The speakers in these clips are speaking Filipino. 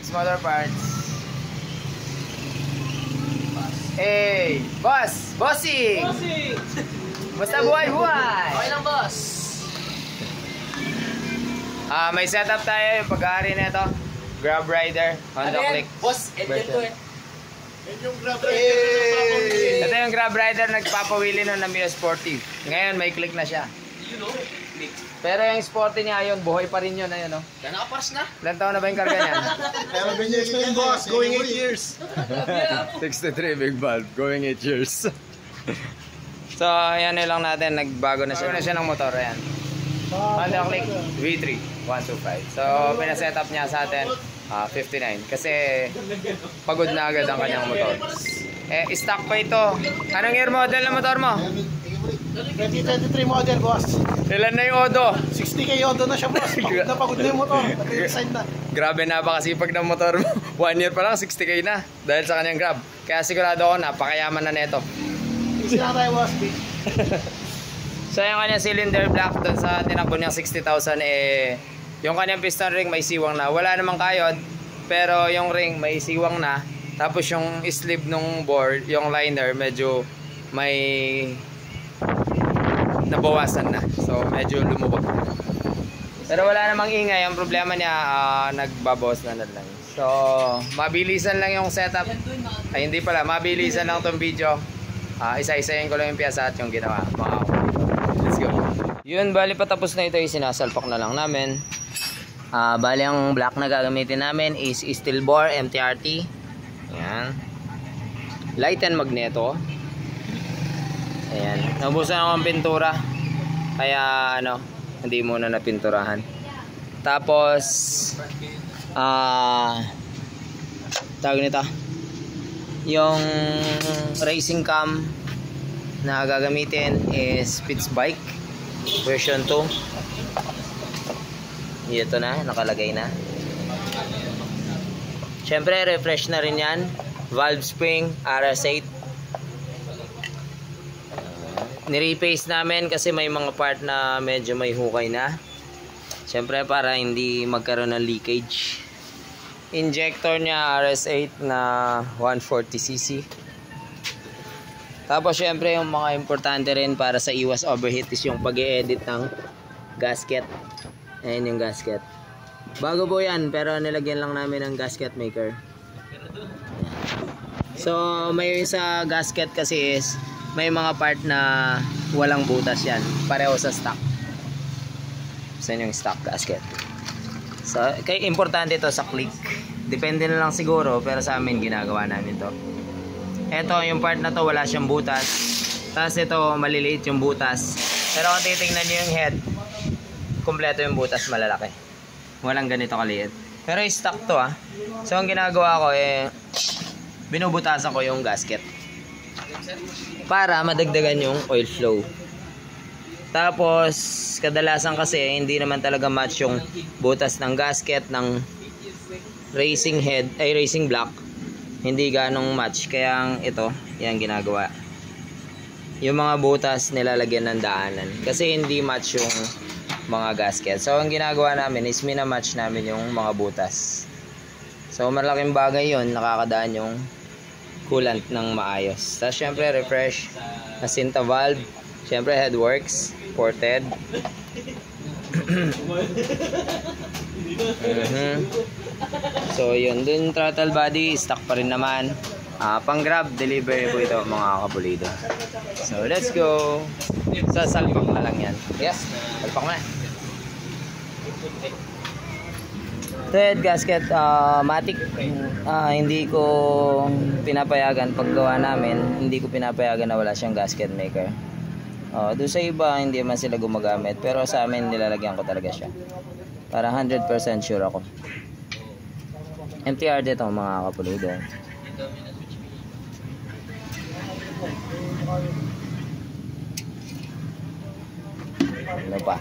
Ace Motor Parts. Hey, boss! Bossing! Bossing! Basta buhay-buhay! Okay lang, boss. May setup tayo yung pag-aari na ito. Grab Rider, Honda Click. Boss, edit ko eh. Yan yung Grab Rider. Ito yung Grab Rider nagpapawili nun ng Mio Sporty. Ngayon may click na siya. You know, click. Pero yung Sporty niya yun, buhay pa rin yun. Ayun, no? Kaya nakapars na. Ilan taon na ba yung karga niyan? 7 years na yun, boss. Going 8 years. 63 big valve, going 8 years. So, ayan lang natin, nagbago na siya. Bago na siya ng motor, ayan. Honda Click V3 125. So, pinaset up niya sa atin 59 kasi pagod na agad ang kanyang motor. Stock pa ito. Anong year model ng motor mo? 2023 model, boss. Ilan na yung Odo? 60k Odo na siya, boss. Pagod na yung motor. Nag-resign na. Grabe, napakasipag ng motor mo. 1 year pa lang 60k na dahil sa kanyang Grab. Kaya sigurado ako napakayaman na neto. Easy lang tayo, boss. So yung kanyang cylinder block doon sa tinakbo niyang 60,000 yung kanyang piston ring may siwang na. Wala namang kayod pero yung ring may siwang na. Tapos yung sleeve nung board, yung liner medyo may nabawasan na. So medyo lumubog na. Pero wala namang ingay. Ang problema niya nagbabawas na lang. So mabilisan lang yung setup. Ay hindi pala, mabilisan lang tong video. Isa-isayin ko lang yung piyasa at yung ginawa. Let's go. Yun, bali patapos na ito, sinasalpak na lang namin. Bali ang black na gagamitin namin is steel bore MTRT. Ayan. Light and magneto. Ayan. Naubusan ako ng pintura. Kaya hindi muna napinturahan. Tapos tawag nito. Yung racing cam na gagamitin is Spitz Bike version 2. Ito na, nakalagay na. Syempre refresh na rin yan. Valve spring RS8. Nirepaste namin kasi may mga part na medyo may hukay na. Syempre para hindi magkaroon ng leakage. Injector niya RS8 na 140cc. Tapos syempre yung mga importante rin para sa iwas overheat is yung pag-i-edit ng gasket. Ayan yung gasket. Bago po yan pero nilagyan lang namin ng gasket maker. So may sa gasket kasi is may mga part na walang butas yan. Pareho sa stock. So yun yung stock gasket. So kaya importante ito sa click. Depende na lang siguro pero sa amin ginagawa namin to. Ito yung part na to wala siyang butas. Tapos ito maliliit yung butas. Pero kung titingnan nyo yung head, kumpleto yung butas, malalaki. Walang ganito kaliit. Pero stock to So ang ginagawa ko binubutasan ko yung gasket para madagdagan yung oil flow. Tapos kadalasan kasi hindi naman talaga match yung butas ng gasket ng racing head ay racing block. Hindi ganong match kaya ito yan ginagawa. Yung mga butas nilalagyan ng daanan kasi hindi match yung mga gasket. So ang ginagawa namin is mina-match namin yung mga butas. So malaking bagay yon, nakakadaan yung coolant ng maayos. Tapos syempre refresh Asinta valve, syempre headworks ported. So yun, dun throttle body stock pa rin naman. Pang grab delivery po ito mga kapulido. So let's go. Sasalpak na lang yan. Yes, salpak na. Thread gasket matic. Hindi ko pinapayagan paggawa namin, hindi ko pinapayagan na wala siyang gasket maker. Doon sa iba hindi man sila gumagamit pero sa amin nilalagyan ko talaga siya para 100% sure ako. MTR dito mga kapulido. Ano pa?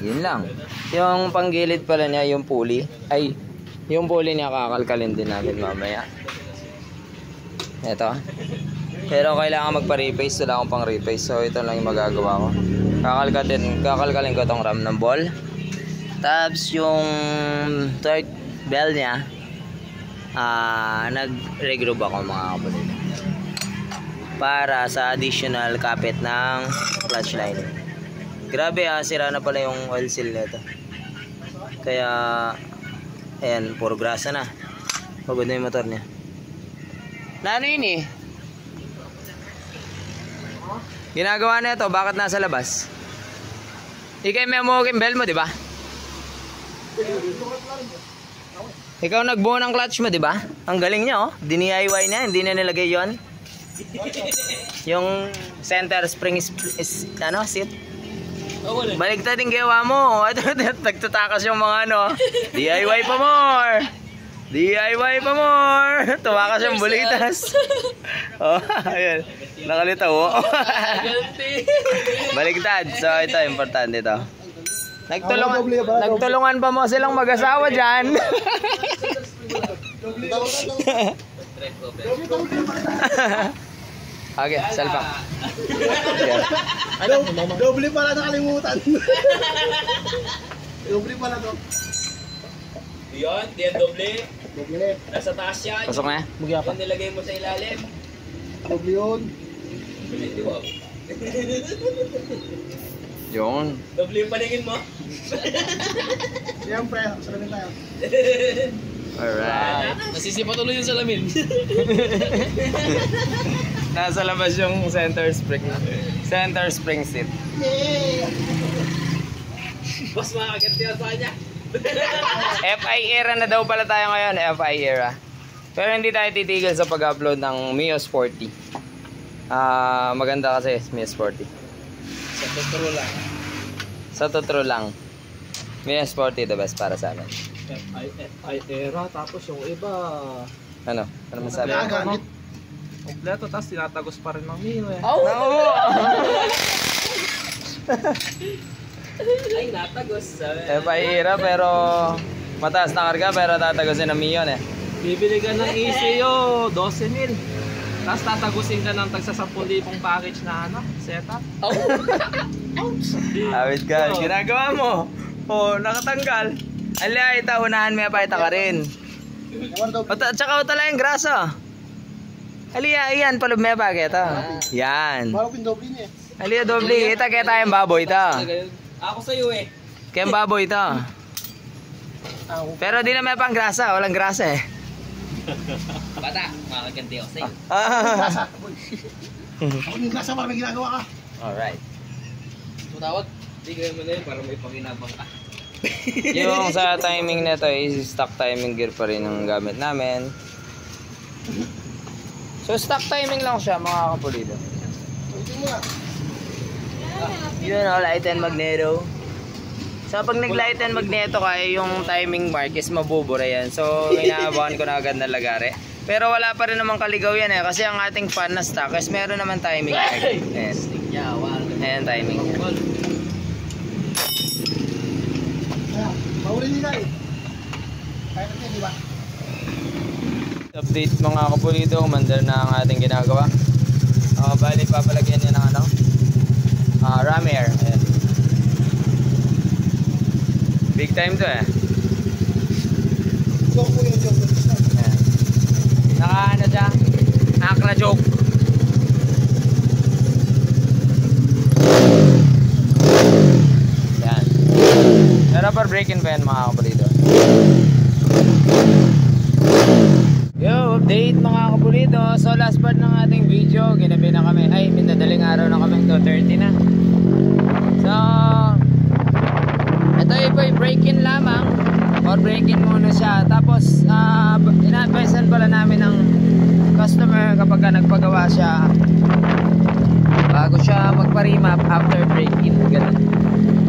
Yun lang. Yung panggilid pala niya, yung pulley. Ay, yung pulley niya kakalkalin din namin mamaya. Ito. Pero kailangan magpa-repaste. Wala akong pang repaste. So ito lang yung magagawa ko. Kakalkalin ko tong ram ng ball. Tapos yung torque bell niya nag-regroup ako mga kapatid. Para sa additional kapit ng clutch line. Grabe sira na pala yung oil seal nito. Kaya, ayan, puro grasa na. Pagod na yung motor niya. Na ano yun eh? Ginagawa na ito, bakit nasa labas? Ikay memo gimbal mo, di ba? Ikaw nagbuo ng clutch mo, di ba? Ang galing niya, oh. DIY na, hindi na nilagay yon. Yung center spring seat. Baligtad yung gawa mo. Nagtatakas yung mga ano. DIY pa more. DIY pa more. Tumakas yung bulitas. Oh, ayun. Nakalitaw, oh. Baligtad. So ito, importante ito. Nagtulungan pa mo silang mag-asawa dyan. Okay, salpak. Doble pala nakalimutan. Doble pala to. Yun, diyan doble. Doble. Nasa taas yan. Pasok na. Yung nilagay mo sa ilalim. Doble yun. Yun. Doble yung paningin mo. Siyempre, salamin tayo. Alright. Nasisipa tuloy yung salamin. Nasa labas yung center spring seat. Boss, makaganti na sa kanya. FI era na daw pala tayo ngayon, FI era. Pero hindi tayo titigil sa pag-upload ng Mio Sporty. Maganda kasi Mio Sporty. Sa totoo lang. Sa totoo lang. Mio Sporty the best para sa amin. FI era, tapos yung iba Ano? Ano masabi? Nakagamit. kompleto, tapos tinatagos pa rin ng Mio eh. Oh! No! Ay, natagos. FI era pero mataas na karga pero tatagosin ng Mio eh. Bibili ka ng ECU, 12,000. Tapos tatagusin ka ng tagsa 10,000 package na ano, setup. Awit ka, ginagawa mo. Oh, nakatanggal. Alay, ita, unahan may apayta ka rin. Tsaka utala yung grasa. Aliya, iyan, palub may apay ito. Yan. Parang pindoble niya eh. Aliya, doble. Ita, kaya tayong baboy ito. Ako sa'yo eh. Kaya baboy ito. Pero di na may pang grasa, walang grasa eh. Bata, makaganti ako sa'yo. Nasa. Ako yung nasa, parang may ginagawa ka. Alright. Tumawag, di kayo mo na yun para may panginabang ka. Yung sa timing nito is stock timing gear pa rin ang gamit namin. So stock timing lang siya mga kapulido. Ulitin mo na. Yun o, light and magneto. So pag nag-light and magneto ka, yung timing mark is mabubura yan. So inaabangan ko na agad na lagari. Pero wala pa rin naman kaligaw yan eh. Kasi ang ating fan na stock is meron naman timing mark. Ayan. Ayan timing. Mahuli nila eh. Kaya natin, di ba? Update mga kapulido, mandar na ang ating ginagawa. Bali papalagyan niya ng ano? Ram air. Ayan. Big time to eh. Joke po yung joke. Ayan. Naka ano siya? Nakakla joke. Ayan. Rubber braking pa yan mga kapulido. Yo, update mga kapulido. So last part ng ating video, ginabi na kami. Ay, minadaling araw na kami, 2:30 na. So ito yung break-in lamang, or break-in muna siya. Tapos ina-advisean pala namin ng customer kapag nagpagawa siya bago siya magpa-remap after break-in, ganun.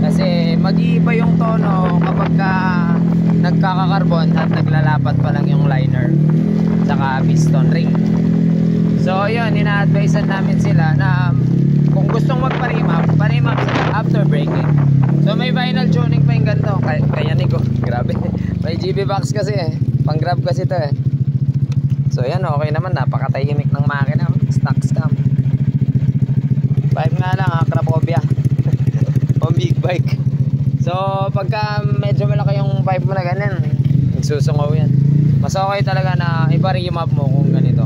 Kasi mag-iiba yung tono kapag nagkakakarbon at naglalapat pa lang yung liner saka piston ring. So yun, ina-advisean namin sila na kung gustong magpa-remap, pa-remap sila after breaking. So may final tuning pa yung ganito. Kaya niko, grabe. May GB box kasi eh, pang grab kasi to eh. So yan, okay naman, napakatahimik ng makina. Stock scam. Pipe nga lang ha, Cracovia. O big bike. So pagka medyo malaki yung pipe mo na ganyan, nagsusungaw yan. Mas okay talaga na i-remap mo kung ganito.